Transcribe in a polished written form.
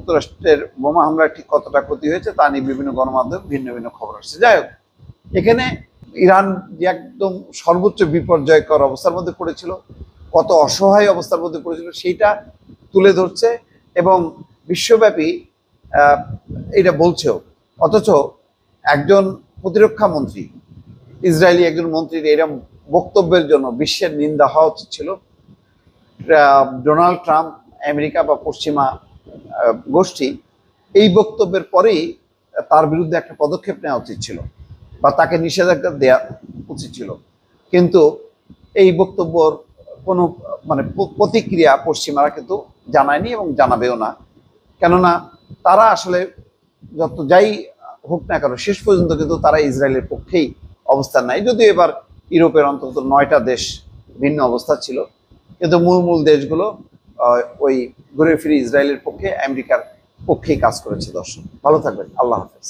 যুক্তরাষ্ট্রের বোমা হামলায় ঠিক কতটা ক্ষতি হয়েছে তা নিয়ে বিভিন্ন গণমাধ্যমে ভিন্ন ভিন্ন খবর আসছে। যাই হোক, এখানে ইরান যে একদম সর্বোচ্চ বিপর্যয়কর অবস্থার মধ্যে পড়েছিল, কত অসহায় অবস্থার মধ্যে পড়েছিল সেইটা তুলে ধরছে এবং বিশ্বব্যাপী এটা বলছেও। অথচ একজন প্রতিরক্ষা মন্ত্রী, ইসরায়েলি একজন মন্ত্রীর এরকম বক্তব্যের জন্য বিশ্বের নিন্দা হওয়া উচিত ছিল। ডোনাল্ড ট্রাম্প, আমেরিকা বা পশ্চিমা গোষ্ঠী এই বক্তব্যের পরেই তার বিরুদ্ধে একটা পদক্ষেপ নেওয়া উচিত ছিল বা তাকে নিষেধাজ্ঞা দেওয়া উচিত ছিল, কিন্তু এই বক্তব্যর কোনো মানে প্রতিক্রিয়া পশ্চিমারা কিন্তু জানায়নি এবং জানাবেও না। কেননা তারা আসলে যত যাই হোক না কেন শেষ পর্যন্ত কিন্তু তারা ইসরায়েলের পক্ষেই অবস্থান নেয়। যদিও এবার ইউরোপের অন্তত 9টা দেশ ভিন্ন অবস্থা ছিল, কিন্তু মূল দেশগুলো ওই ঘুরে ফিরে ইসরায়েলের পক্ষে, আমেরিকার পক্ষেই কাজ করেছে। দর্শক ভালো থাকবেন, আল্লাহ হাফেজ।